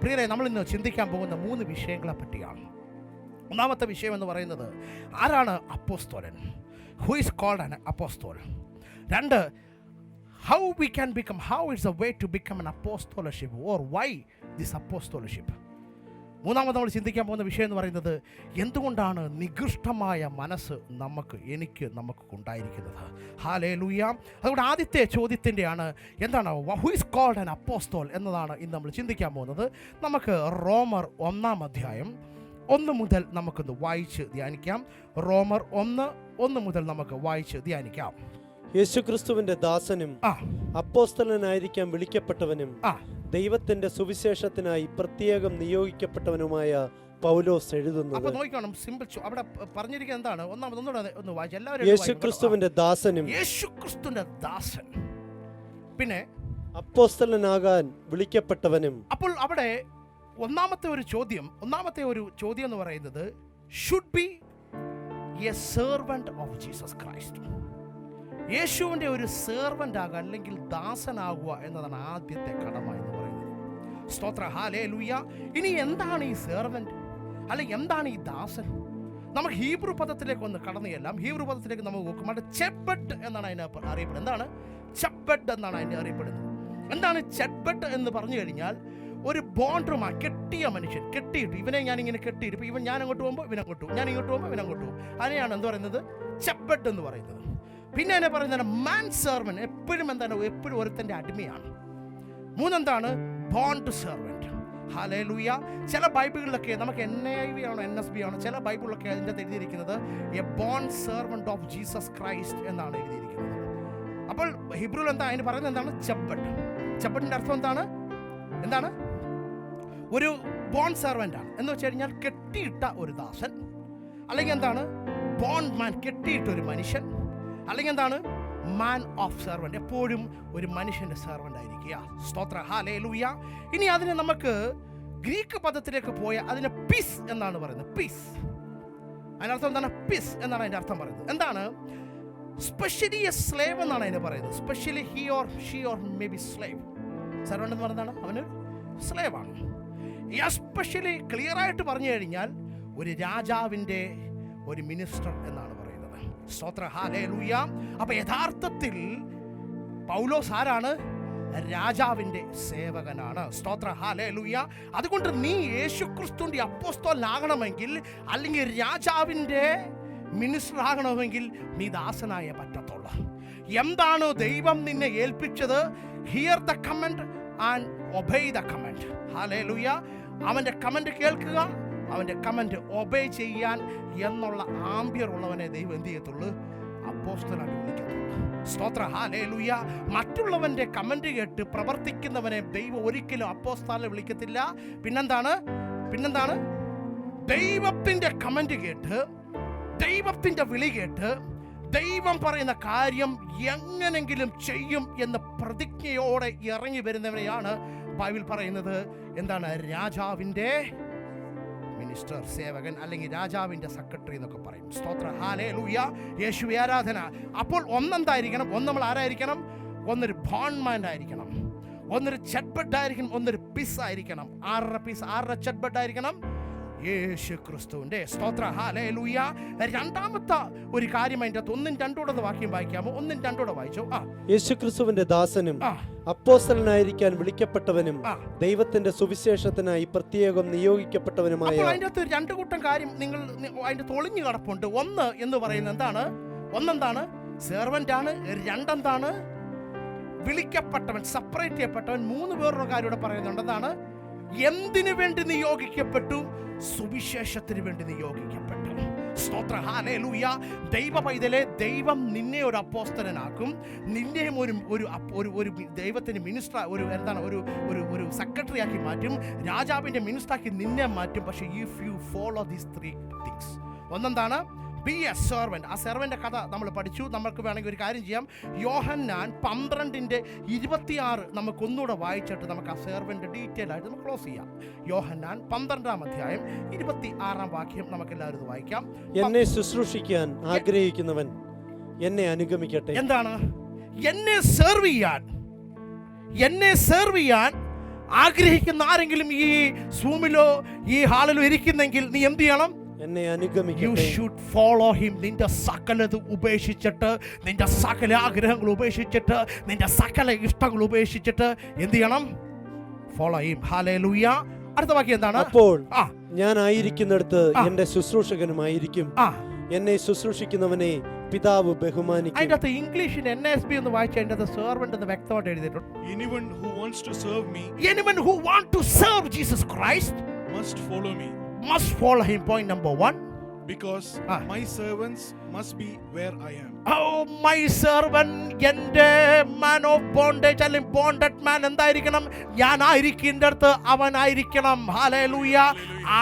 പ്രിയരെ, നമ്മൾ ഇന്ന് ചിന്തിക്കാൻ പോകുന്ന 3 വിഷയങ്ങളെ പറ്റിയാണ്. ഒന്നാമത്തെ വിഷയം എന്ന് പറയുന്നത്, ആരാണ് അപ്പോസ്തലൻ? Who is called an apostle? 2, how we can become, how is the way to become an apostolship or why this apostolship? മൂന്നാമത് നമ്മൾ ചിന്തിക്കാൻ പോകുന്ന വിഷയം എന്ന് പറയുന്നത്, എന്തുകൊണ്ടാണ് നികൃഷ്ടമായ മനസ്സ് നമുക്ക് ഉണ്ടായിരിക്കുന്നത്. ഹല്ലേലൂയ. അതുകൊണ്ട് ആദ്യത്തെ ചോദ്യത്തിൻ്റെയാണ്, എന്താണ് ഹു ഈസ് കോൾഡ് ആൻ അപ്പോസ്തോൽ എന്നതാണ് ഇന്ന് നമ്മൾ ചിന്തിക്കാൻ പോകുന്നത്. നമുക്ക് റോമർ 1-ാം അധ്യായം 1 മുതൽ നമുക്കൊന്ന് വായിച്ച് ധ്യാനിക്കാം. റോമർ 1 മുതൽ നമുക്ക് വായിച്ച് ധ്യാനിക്കാം. യേശുക്രിസ്തുവിന്റെ ദാസനും അപ്പോസ്തലനായിരിക്കാൻ വിളിക്കപ്പെട്ടവനും ദൈവത്തിന്റെ സുവിശേഷത്തിനായി പ്രത്യേകം നിയോഗിക്കപ്പെട്ടവനുമായ പൗലോസ് എഴുതുന്നത്. അപ്പോൾ നോക്കണം, സിമ്പിൾ. അവിടെ പറഞ്ഞിരിക്കുന്നത് എന്താണ്? ഒന്ന് വായിച്ച് എല്ലാവരും. യേശുക്രിസ്തുവിന്റെ ദാസനും, യേശുക്രിസ്തുവിന്റെ ദാസൻ, പിന്നെ അപ്പോസ്തലനാകാൻ വിളിക്കപ്പെട്ടവനും. അപ്പോൾ അവിടെ ഒന്നാമത്തെ ഒരു ചോദ്യം എന്ന് പറയുന്നത്, should be A servant of Jesus Christ. യേശുവിൻ്റെ ഒരു സെർവൻ്റ് ആകുക അല്ലെങ്കിൽ ദാസനാകുക എന്നതാണ് ആദ്യത്തെ കടമ എന്ന് പറയുന്നത്. സ്തോത്ര, ഹല്ലേലൂയ. ഇനി എന്താണ് ഈ സെർവൻ്റ് അല്ലെങ്കിൽ എന്താണ് ഈ ദാസൻ? നമുക്ക് ഹീബ്രു പദത്തിലേക്ക് ഒന്ന് കടന്നു ചെല്ലാം. ഹീബ്രു പദത്തിലേക്ക് നമുക്ക് നോക്കുമ്പോൾ ചെബ്ബട്ട് എന്നാണ് അതിനെ അറിയപ്പെടുന്നത്. എന്താണ് ചെബ്ബട്ട് എന്നാണ് അതിനെ അറിയപ്പെടുന്നത്. എന്താണ് ചെബ്ബട്ട് എന്ന് പറഞ്ഞു കഴിഞ്ഞാൽ, ഒരു ബോണ്ടറുമാണ്. കെട്ടിയ മനുഷ്യൻ, കെട്ടിയിട്ട് ഇവനെ ഞാനിങ്ങനെ കെട്ടിയിട്ട്, ഇപ്പോൾ ഞാൻ അങ്ങോട്ട് പോകുമ്പോൾ ഇവനങ്ങോട്ട് പോകും, ഞാൻ ഇങ്ങോട്ട് പോകുമ്പോൾ ഇവനങ്ങോട്ട് പോകും. അതിനെയാണ് എന്ത് പറയുന്നത്? ചെബ്ബട്ട് എന്ന് പറയുന്നത്. പിന്നെ എന്നെ പറയുന്നത് മാൻ സെർവൻറ്റ്. എപ്പോഴും ഒരുത്തൻ്റെ അടിമയാണ്. 3 എന്താണ്? Bond servant. ഹല്ലേലൂയ. ചില ബൈബിളിലൊക്കെ നമുക്ക് NIV ആണോ NSB ആണോ, ചില ബൈബിളിലൊക്കെ അതിൻ്റെ അകത്ത് എഴുതിയിരിക്കുന്നത് A bond servant of Jesus Christ എന്നാണ് എഴുതിയിരിക്കുന്നത്. അപ്പോൾ ഹിബ്രുവിൽ അതിന് പറയുന്നത് എന്താണ്? ചെബ്ബട്ട്. ചെബ്ബട്ടിൻ്റെ അർത്ഥം എന്താണ്? ഒരു ബോണ്ട് സെർവൻ്റ് ആണ് എന്ന് വെച്ച് കഴിഞ്ഞാൽ കെട്ടിയിട്ട ഒരു ദാസൻ, അല്ലെങ്കിൽ എന്താണ് ബോണ്ട് മാൻ, കെട്ടിയിട്ടൊരു മനുഷ്യൻ, അല്ലെങ്കിൽ എന്താണ് മാൻ ഓഫ് സെർവൻ്റ്. എപ്പോഴും ഒരു മനുഷ്യൻ്റെ സെർവൻ്റ് ആയിരിക്കുക. സ്തോത്ര, ഹല്ലേലൂയ. ഇനി അതിനെ നമുക്ക് ഗ്രീക്ക് പദത്തിലേക്ക് പോയാൽ അതിനെ പീസ് എന്നാണ് പറയുന്നത്. പീസ്, അതിനർത്ഥം എന്താണ്? പീസ് എന്നാണ് അതിൻ്റെ അർത്ഥം പറയുന്നത്. എന്താണ്? സ്പെഷ്യലി എ സ്ലേവ് എന്നാണ് അതിന് പറയുന്നത്. Specially he or she or may be slave. Servant എന്ന് പറയുന്നതാണ് അവന് സ്ലേവ് ആണ്. എസ്പെഷ്യലി ക്ലിയർ ആയിട്ട് പറഞ്ഞു കഴിഞ്ഞാൽ ഒരു രാജാവിൻ്റെ ഒരു മിനിസ്റ്റർ എന്നാണ് പറയുന്നത്. സ്തോത്ര, ഹല്ലേലൂയ. അപ്പോൾ യഥാർത്ഥത്തിൽ പൗലോസ് ആരാണ്? രാജാവിൻ്റെ സേവകനാണ്. സ്തോത്ര, ഹല്ലേലൂയ. അതുകൊണ്ട് നീ യേശുക്രിസ്തുവിൻ്റെ അപ്പോസ്തലനാകണമെങ്കിൽ, അല്ലെങ്കിൽ രാജാവിൻ്റെ മിനിസ്റ്റർ ആകണമെങ്കിൽ, നീ ദാസനായേ പറ്റത്തുള്ളൂ. എന്താണോ ദൈവം നിന്നെ ഏൽപ്പിച്ചത്, here the commend and obey the commend. Hallelujah. അവൻ്റെ കമൻഡ് കേൾക്കുക, അവൻ്റെ കമൻറ്റ് ഒബേ ചെയ്യാൻ എന്നുള്ള ആംബിയർ ഉള്ളവനെ ദൈവം എന്ത് ചെയ്യത്തുള്ളൂ? അപ്പോസ്തലനായിട്ട് വിളിക്കത്തുള്ളൂ. സ്തോത്ര, ഹല്ലേലൂയ. മറ്റുള്ളവൻ്റെ കമൻറ്റ് കേട്ട് പ്രവർത്തിക്കുന്നവനെ ദൈവം ഒരിക്കലും അപ്പോസ്തലനെ വിളിക്കത്തില്ല. പിന്നെന്താണ്? ദൈവത്തിൻ്റെ കമൻറ്റ് കേട്ട്, ദൈവത്തിൻ്റെ വിളി കേട്ട്, ദൈവം പറയുന്ന കാര്യം എങ്ങനെങ്കിലും ചെയ്യും എന്ന പ്രതിജ്ഞയോടെ ഇറങ്ങി വരുന്നവനെയാണ് ബൈബിൾ പറയുന്നത് എന്താണ്? രാജാവിൻ്റെ മിനിസ്റ്റർ, സേവകൻ, അല്ലെങ്കിൽ രാജാവിൻ്റെ സെക്രട്ടറി എന്നൊക്കെ പറയും. സ്തോത്ര, ഹല്ലേലൂയ. യേശുവേ ആരാധന. അപ്പോൾ ഒന്നെന്തായിരിക്കണം? നമ്മൾ ആരായിരിക്കണം? ഒന്നൊരു ബോണ്ട്മാൻ ആയിരിക്കണം, ഒന്നൊരു ചെഡ്ബഡ് ആയിരിക്കണം, ഒന്നൊരു പീസ് ആയിരിക്കണം. ആരുടെ ചെഡ്ബഡ് ആയിരിക്കണം? യേശു ക്രിസ്തുവിൻ്റെ. സ്തോത്ര, ഹല്ലേലൂയ. രണ്ടാമത്തെ ഒരു കാര്യം അതിൻ്റെ 1-2 വാക്യം വായിക്കാമോ? 1-2 വായിച്ചോ. യേശുക്രിസ്തുവിന്റെ ദാസനും അപ്പോസ്തലനായിരിക്കാൻ വിളിക്കപ്പെട്ടവനും ദൈവത്തിന്റെ സുവിശേഷത്തിനായി പ്രത്യേകം നിയോഗിക്കപ്പെട്ടവനുമായ. അതിൻ്റെ അകത്ത് 2 കൂട്ടം കാര്യം നിങ്ങൾ അതിൻ്റെ തൊളിഞ്ഞു കിടപ്പുണ്ട്. 1 എന്ന് പറയുന്നത് ഒന്നെന്താണ്? സെർവൻ്റ് ആണ്. 2 എന്താണ്? വിളിക്കപ്പെട്ടവൻ, സെപ്പറേറ്റ് ചെയ്യപ്പെട്ടവൻ. 3 വേറൊരു കാര്യം ഇവിടെ പറയുന്നുണ്ട്. എന്താണ്? എന്തിനു വേണ്ടി നിയോഗിക്കപ്പെട്ടു? സുവിശേഷത്തിന് വേണ്ടി നിയോഗിക്കപ്പെട്ടു. സ്തോത്ര, ഹല്ലേലൂയ. ദൈവ പൈതലെ, ദൈവം നിന്നെ ഒരു അപ്പോസ്തലനാക്കും, നിന്നെയും ഒരു ദൈവത്തിന് മിനിസ്റ്റർ, ഒരു സെക്രട്ടറി ആക്കി മാറ്റും, രാജാവിൻ്റെ മിനിസ്റ്ററാക്കി നിന്നെ മാറ്റും. പക്ഷേ if you follow these 3 things. ഒന്നെന്താണ്? Be a servant. ആ സെർവൻ്റെ കഥ നമ്മൾ പഠിച്ചു. നമുക്ക് വേണമെങ്കിൽ ഒരു കാര്യം ചെയ്യാം. യോഹന്നാൻ 12:26 നമുക്കൊന്നുകൂടെ വായിച്ചിട്ട് നമുക്ക് ആ സെർവൻ്റെ ഡീറ്റെയിൽ ആയിട്ട് നമുക്ക് ക്ലോസ് ചെയ്യാം. യോഹന്നാൻ 12-ാം അധ്യായം 26-ാം വാക്യം നമുക്ക് എല്ലാവരും വായിക്കാം. എന്നെ ശുശ്രൂഷിക്കാൻ ആഗ്രഹിക്കുന്നവൻ എന്നെ അനുഗമിക്കട്ടെ. എന്താണ്? എന്നെ സെർവ് ചെയ്യാൻ ആഗ്രഹിക്കുന്ന ആരെങ്കിലും ഈ സൂമിലോ ഈ ഹാളിലോ ഇരിക്കുന്നെങ്കിൽ നീ എന്ത് ചെയ്യണം? എന്നെ You അനുഗമിക്കട്ടെ. should follow him. നിന്റെ സകലത് ഉപേക്ഷിച്ചിട്ട്, നിന്റെ സകല ആഗ്രഹങ്ങൾ ഉപേക്ഷിച്ചിട്ട്, നിന്റെ സകല ഇഷ്ടങ്ങൾ ഉപേക്ഷിച്ചിട്ട് എന്ത് ചെയ്യണം? Follow him. ഹല്ലേലൂയ. അടുത്ത വാക്യം എന്താണ്? അപ്പോൾ ആ ഞാൻ ആയിരിക്കുന്നിടത്ത് എന്റെ ശുശ്രൂഷകനുമായിരിക്കും. എന്നെ ശുശ്രൂഷിക്കുന്നവനെ പിതാവ് ബഹുമാനിക്കും. അതിൻ്റെ അകത്ത് ഇംഗ്ലീഷിൽ NSB എന്ന് വായിച്ച അതിൻ്റെ അകത്ത് സെർവന്റ് എന്ന് വ്യക്തമായിട്ട് എഴുതിയിട്ടുണ്ട്. Anyone who wants to serve me Anyone who want to serve Jesus Christ must follow me, must follow him. Point number 1. because my servants must be where I am. Oh, my servant, എൻ്റെ man of bondage അല്ലെങ്കിൽ bonded man എന്തായിരിക്കണം? ഞാനായിരിക്കുന്നിടത്ത് അവനായിരിക്കണം. Hallelujah.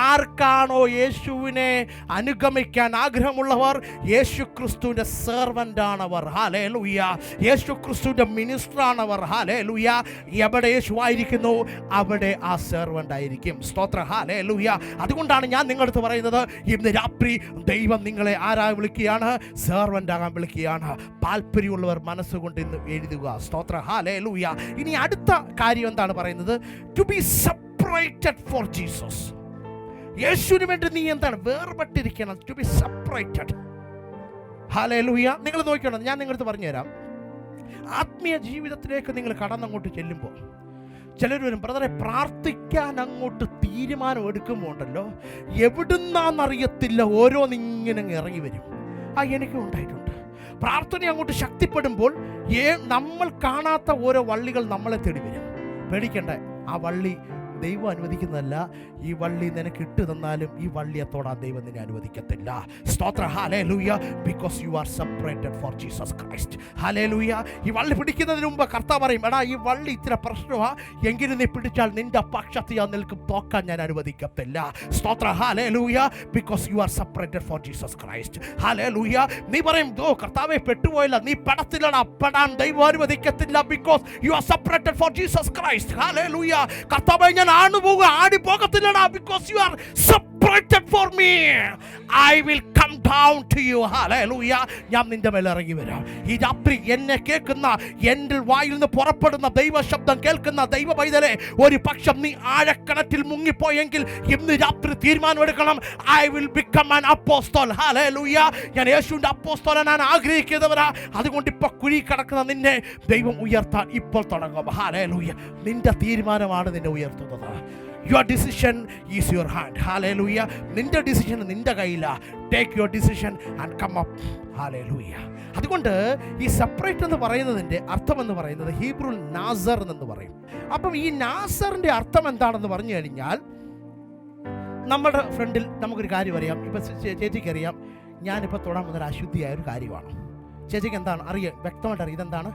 ആർക്കാണോ യേശുവിനെ അനുഗമിക്കാൻ ആഗ്രഹമുള്ളവർ, യേശു ക്രിസ്തുവിന്റെ servant ആണവർ. Hallelujah. യേശു ക്രിസ്തുവിന്റെ minister ആണവർ. Hallelujah. എവിടെ യേശു ആയിരിക്കുന്നു അവിടെ ആ സെർവന്റ് ആയിരിക്കും. സ്തോത്രം. ഹല്ലേലൂയ. അതുകൊണ്ടാണ് ഞാൻ നിങ്ങളടുത്ത് പറയുന്നത്, ഇന്ന് രാത്രി ദൈവം നിങ്ങളെ ആരാ വിളിക്കുകയാണ്? സെർവന്റ് ആകാൻ വിളിക്കുകയാണ്. താല്പര്യമുള്ളവർ മനസ്സുകൊണ്ട് ഇന്ന് എഴുതുക. സ്തോത്രം. ഹല്ലേലൂയ. ഇനി അടുത്ത കാര്യം എന്താണ് പറയുന്നത്? To be separated for Jesus. യേശുവിന് വേണ്ടി നീ എന്താണ്? വേർപെട്ടിരിക്കണം. To be separated. ഹല്ലേലൂയ. നിങ്ങൾ നോക്കണം, ഞാൻ നിങ്ങളടുത്ത് പറഞ്ഞുതരാം. ആത്മീയ ജീവിതത്തിലേക്ക് നിങ്ങൾ കടന്നങ്ങോട്ട് ചെല്ലുമ്പോൾ ചിലർ വരും, ബ്രദറെ പ്രാർത്ഥിക്കാൻ അങ്ങോട്ട് തീരുമാനം എടുക്കുമ്പോൾ ഉണ്ടല്ലോ, എവിടുന്നാന്നറിയത്തില്ല ഓരോന്നിങ്ങനെ ഇറങ്ങി വരും. എനിക്കും ഉണ്ടായിട്ടുണ്ട്. പ്രാർത്ഥന അങ്ങോട്ട് ശക്തിപ്പെടുമ്പോൾ നമ്മൾ കാണാത്ത ഓരോ വള്ളികൾ നമ്മളെ തേടി വരും. പേടിക്കണ്ട, ആ വള്ളി ദൈവം അനുവദിക്കുന്നതല്ല. ഈ വള്ളി നിനക്ക് ഇട്ട് തന്നാലും ഈ വള്ളിയെ തൊടാൻ ദൈവം നിന്നെ അനുവദിക്കത്തില്ല. സ്തോത്ര. Hallelujah. Because you are separated for Jesus Christ. ഹല്ലേലൂയ. ഈ വള്ളി പിടിക്കുന്നതിന് മുമ്പ് കർത്താവ് പറയും, എടാ ഈ വള്ളി ഇത്തിരി പ്രശ്നമാ, എങ്കിലും നീ പിടിച്ചാൽ നിന്റെ പക്ഷത്ത് ഞാൻ നിൽക്കും, തോക്കാൻ ഞാൻ അനുവദിക്കത്തില്ല. സ്തോത്ര. Hallelujah. Because you are separated for Jesus Christ. Hallelujah. നീ പറയും, കർത്താവെ പെട്ടുപോയില്ല, നീ പെടത്തില്ലടാ. പെടാൻ ദൈവം അനുവദിക്കത്തില്ല. Because you are separated for Jesus Christ. Hallelujah. കർത്താവെ ഞാൻ ആടി പോകത്തില്ലടാ. Because you are separated for me, I will come down to you. Hallelujah. ഞാൻ നിന്റെ മേൽ ഇറങ്ങി വരാം. ഈ രാത്രി എന്നെ കേൾക്കുന്ന, എൻ്റെ വായിൽ നിന്ന് പുറപ്പെടുന്ന ദൈവ ശബ്ദം കേൾക്കുന്ന ദൈവ പൈതലെ, ഒരു പക്ഷം നീ ആഴക്കണറ്റിൽ മുങ്ങിപ്പോയെങ്കിൽ ഇന്ന് രാത്രി തീരുമാനമെടുക്കണം. I will become an apostle. Hallelujah. ഞാൻ യേശുവിൻ്റെ അപ്പോസ്തലനാൻ ആഗ്രഹിക്കുന്നവരാ. അതുകൊണ്ട് ഇപ്പോൾ കുഴി കിടക്കുന്ന നിന്നെ ദൈവം ഉയർത്താൻ ഇപ്പോൾ തുടങ്ങും. Hallelujah. നിന്റെ തീരുമാനമാണ് നിന്നെ ഉയർത്തുന്നത്. Your decision is your hand. Hallelujah. നിന്റെ ഡിസിഷൻ നിന്റെ കയ്യിലാണ്. Take your decision and come up. Hallelujah. അതുകൊണ്ട് ഈ സെപ്പറേറ്റ് എന്ന് പറയുന്നതിൻ്റെ അർത്ഥം എന്ന് പറയുന്നത് ഹീബ്രുവിൽ നാസർ എന്ന് പറയും. അപ്പം ഈ നാസറിൻ്റെ അർത്ഥം എന്താണെന്ന് പറഞ്ഞു കഴിഞ്ഞാൽ, നമ്മുടെ ഫ്രണ്ടിൽ നമുക്കൊരു കാര്യം അറിയാം. ഇപ്പം ചേച്ചിക്ക് അറിയാം, ഞാനിപ്പോൾ തൊടാൻ വന്നൊരു അശുദ്ധിയായ ഒരു കാര്യമാണ്. ചേച്ചിക്ക് എന്താണ് അറിയാം? വ്യക്തമായിട്ട് അറിയാം ഇതെന്താണ്.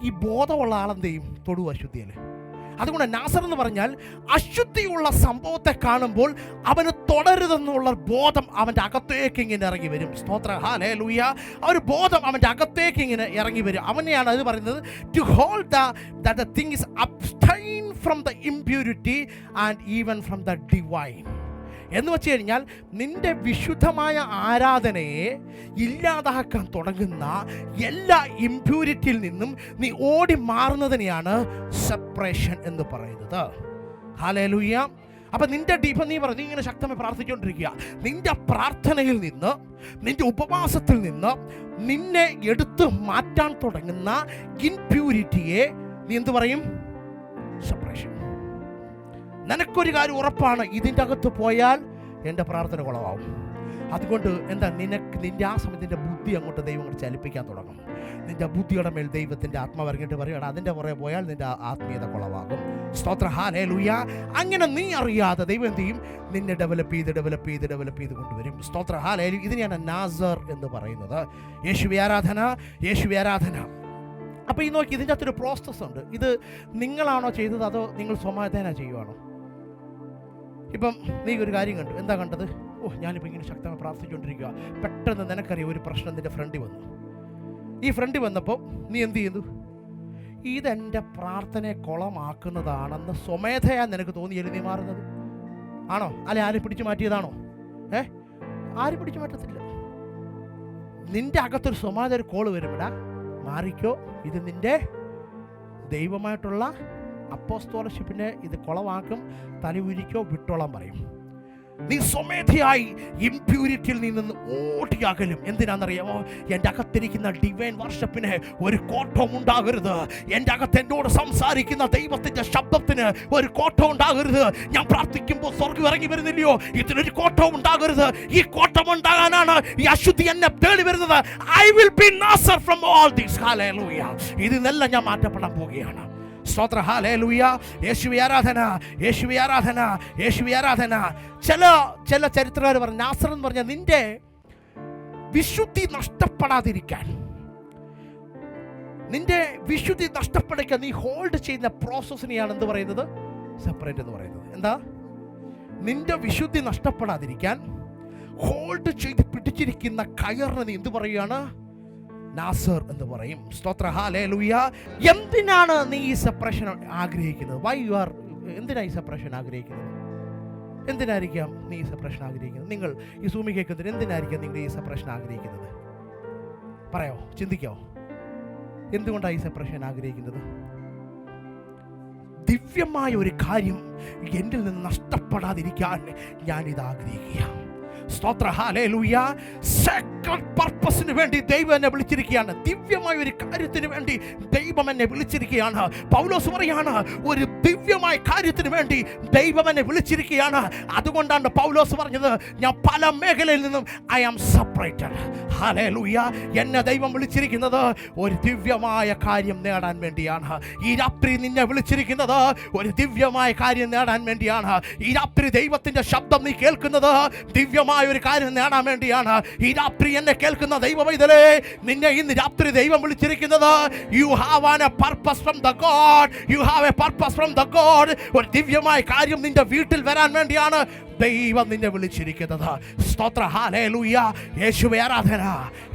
ഈ ബോധമുള്ള ആളെന്ത് ചെയ്യും? തൊടും അശുദ്ധിയിൽ. അതുകൊണ്ട് നാസർ എന്ന് പറഞ്ഞാൽ അശുദ്ധിയുള്ള സംഭവത്തെ കാണുമ്പോൾ അവന് തുടരുതെന്നുള്ള ബോധം അവൻ്റെ അകത്തേക്ക് ഇങ്ങനെ ഇറങ്ങി വരും. സ്തോത്ര. ഹല്ലേലൂയ. ആ ഒരു ബോധം അവൻ്റെ അകത്തേക്ക് ഇങ്ങനെ ഇറങ്ങി വരും. അവനെയാണ് അത് പറയുന്നത്, to hold that the thing is abstain from the impurity and even from the divine. എന്ന് വെച്ച് കഴിഞ്ഞാൽ നിന്റെ വിശുദ്ധമായ ആരാധനയെ ഇല്ലാതാക്കാൻ തുടങ്ങുന്ന എല്ലാ ഇംപ്യൂരിറ്റിയിൽ നിന്നും നീ ഓടി മാറുന്നതിനെയാണ് സെപ്പറേഷൻ എന്ന് പറയുന്നത്. ഹല്ലേലൂയ. അപ്പം നിന്റെ ഇപ്പം നീ പറഞ്ഞു, നീ ഇങ്ങനെ ശക്തമായി പ്രാർത്ഥിച്ചുകൊണ്ടിരിക്കുക. നിന്റെ പ്രാർത്ഥനയിൽ നിന്ന്, നിന്റെ ഉപവാസത്തിൽ നിന്ന് നിന്നെ എടുത്ത് മാറ്റാൻ തുടങ്ങുന്ന ഇംപ്യൂരിറ്റിയെ നീ എന്ത് പറയും? സെപ്പറേഷൻ. നിനക്കൊരു കാര്യം ഉറപ്പാണ്, ഇതിൻ്റെ അകത്ത് പോയാൽ എൻ്റെ പ്രാർത്ഥന കുളമാവും. അതുകൊണ്ട് എന്താ, നിന്റെ ആ സമയത്ത് നിൻ്റെ ബുദ്ധി അങ്ങോട്ട് ദൈവം അങ്ങോട്ട് ചലിപ്പിക്കാൻ തുടങ്ങും. നിൻ്റെ ബുദ്ധിയുടെ മേൽ ദൈവത്തിൻ്റെ ആത്മാവ് ഇറങ്ങിയിട്ട് പറയുകയാണ്, അതിൻ്റെ പുറകെ പോയാൽ നിൻ്റെ ആത്മീയത കുളമാകും. സ്തോത്ര. ഹല്ലേലൂയ. അങ്ങനെ നീ അറിയാതെ ദൈവം എന്ത് ചെയ്യും? നിന്നെ ഡെവലപ്പ് ചെയ്ത് കൊണ്ടുവരും. സ്തോത്ര. ഹല്ലേലൂയ. ഇതിനെയാണ് നാസർ എന്ന് പറയുന്നത്. യേശുവേ ആരാധന. അപ്പോൾ ഈ നോക്കി, ഇതിൻ്റെ അകത്തൊരു പ്രോസസ്സ് ഉണ്ട്. ഇത് നിങ്ങളാണോ ചെയ്തത് അതോ നിങ്ങൾ സ്വമേധേന ചെയ്യുവാണോ? ഇപ്പം നീ ഒരു കാര്യം കണ്ടു. എന്താ കണ്ടത്? ഞാനിപ്പോൾ ഇങ്ങനെ ശക്തമായി പ്രാർത്ഥിച്ചുകൊണ്ടിരിക്കുക. പെട്ടെന്ന് നിനക്കറിയാം ഒരു പ്രശ്നം നിൻ്റെ ഫ്രണ്ടിൽ വന്നു. ഈ ഫ്രണ്ടിൽ വന്നപ്പോൾ നീ എന്ത് ചെയ്തു? ഇതെൻ്റെ പ്രാർത്ഥനയെ കുളമാക്കുന്നതാണെന്ന് സ്വമേധയാ നിനക്ക് തോന്നിയാലും നീ മാറുന്നത് ആണോ? അല്ലെ ആരും പിടിച്ചു മാറ്റിയതാണോ? ആരും പിടിച്ചു മാറ്റത്തില്ല. നിൻ്റെ അകത്തൊരു സ്വമേധ ഒരു കോള് വരുമ്പോഴാ, മാറിക്കോ, ഇത് നിൻ്റെ ദൈവമായിട്ടുള്ള അപ്പോസ്തോലഷിപ്പിനെ ഇത് കുളവാക്കും, തലയുരിക്കോ വിട്ടോളാൻ പറയും. നീ സ്വമേധയായി ഇംപ്യൂരിറ്റിയിൽ നിന്ന് ഓടിയാകലും. എന്തിനാണെന്നറിയാമോ? എൻ്റെ അകത്തിരിക്കുന്ന ഡിവൈൻ വർഷിപ്പിന് ഒരു കോട്ടവും ഉണ്ടാകരുത്. എൻ്റെ അകത്ത് എന്നോട് സംസാരിക്കുന്ന ദൈവത്തിൻ്റെ ശബ്ദത്തിന് ഒരു കോട്ടം ഉണ്ടാകരുത്. ഞാൻ പ്രാർത്ഥിക്കുമ്പോൾ സ്വർഗ്ഗം ഇറങ്ങി വരുന്നില്ലയോ, ഇതിനൊരു കോട്ടവും ഉണ്ടാകരുത്. ഈ കോട്ടം ഉണ്ടാകാനാണ് ഈ അശുദ്ധി എന്നെ തേടി വരുന്നത്. I will be Nazir from all these. ഹല്ലേലൂയ. ഇതിനെല്ലാം ഞാൻ മാറ്റപ്പെടാൻ പോവുകയാണ്. സ്തോത്ര. ഹല്ലേലൂയ. യേശുവേ ആരാധന, യേശുവേ ആരാധന, യേശുവേ ആരാധന. ചില ചരിത്രകാർ പറഞ്ഞു, നാസർ എന്ന് പറഞ്ഞാൽ നിന്റെ വിശുദ്ധി നഷ്ടപ്പെടാതിരിക്കാൻ, നിന്റെ വിശുദ്ധി നഷ്ടപ്പെടിക്കാൻ നീ ഹോൾഡ് ചെയ്യുന്ന പ്രോസസ്സിനെയാണ് എന്ത് പറയുന്നത്? സെപ്പറേറ്റ് എന്ന് പറയുന്നത്. എന്താ? നിന്റെ വിശുദ്ധി നഷ്ടപ്പെടാതിരിക്കാൻ ഹോൾഡ് ചെയ്ത് പിടിച്ചിരിക്കുന്ന കയറിന് നീ എന്ത് പറയുകയാണ്? നാസർ എന്ന് പറയും. സ്തോത്ര. ഹല്ലേലൂയ. എന്തിനാണ് നീ ഈ സെപ്പറേഷൻ ആഗ്രഹിക്കുന്നത്? വൈ യു ആർ, എന്തിനാണ് ഈ സെപ്പറേഷൻ ആഗ്രഹിക്കുന്നത്? എന്തിനായിരിക്കാം നീ ഈ സെപ്പറേഷൻ ആഗ്രഹിക്കുന്നത്? നിങ്ങൾ ഈ സൂമി കേൾക്കുന്നതിന് എന്തിനായിരിക്കാം നിങ്ങൾ ഈ സെപ്പറേഷൻ ആഗ്രഹിക്കുന്നത്? പറയോ, ചിന്തിക്കാവോ? എന്തുകൊണ്ടാണ് ഈ സെപ്പറേഷൻ ആഗ്രഹിക്കുന്നത്? ദിവ്യമായ ഒരു കാര്യം എന്നിൽ നിന്ന് നഷ്ടപ്പെടാതിരിക്കാൻ ഞാനിത് ആഗ്രഹിക്കുക. സ്തോത്ര. ഹല്ലേലൂയ. സേക്രഡ് പർപ്പസിന് വേണ്ടി ദൈവം എന്നെ വിളിച്ചിരിക്കുകയാണ്. ദിവ്യമായ ഒരു കാര്യത്തിന് വേണ്ടി ദൈവം എന്നെ വിളിച്ചിരിക്കുകയാണ്. പൗലോസ് പറയാണ്, ഒരു ദിവ്യമായ കാര്യത്തിന് വേണ്ടി ദൈവം എന്നെ വിളിച്ചിരിക്കുകയാണ്. അതുകൊണ്ടാണ് പൗലോസ് പറഞ്ഞത്, ഞാൻ പല മേഖലയിൽ നിന്നും ഐ ആം സെപ്പറേറ്റഡ്. ഹല്ലേലൂയ. എന്നെ ദൈവം വിളിച്ചിരിക്കുന്നത് ഒരു ദിവ്യമായ കാര്യം നേടാൻ വേണ്ടിയാണ്. ഈ രാത്രി നിന്നെ വിളിച്ചിരിക്കുന്നത് ഒരു ദിവ്യമായ കാര്യം നേടാൻ വേണ്ടിയാണ്. ഈ രാത്രി ദൈവത്തിന്റെ ശബ്ദം നീ കേൾക്കുന്നത് ദിവ്യമായ ഒരു കാര്യം നേടാൻ വേണ്ടിയാണ്. ഈ രാത്രി എന്നെ കേൾക്കുന്ന ദൈവമൈതലേ, നിന്നെ ഇന്ന് രാത്രി ദൈവം വിളിച്ചിരിക്കുന്നത് you have an A purpose from the God. You have A purpose from the God. ഒരു ദിവ്യമായ കാര്യം നിന്റെ വീട്ടിൽ വരാൻ വേണ്ടിയാണ് ദൈവം നിന്നെ വിളിച്ചിരിക്കുന്നത്. സ്തോത്ര. ഹല്ലേലൂയ. യേശുവേ ആരാധന,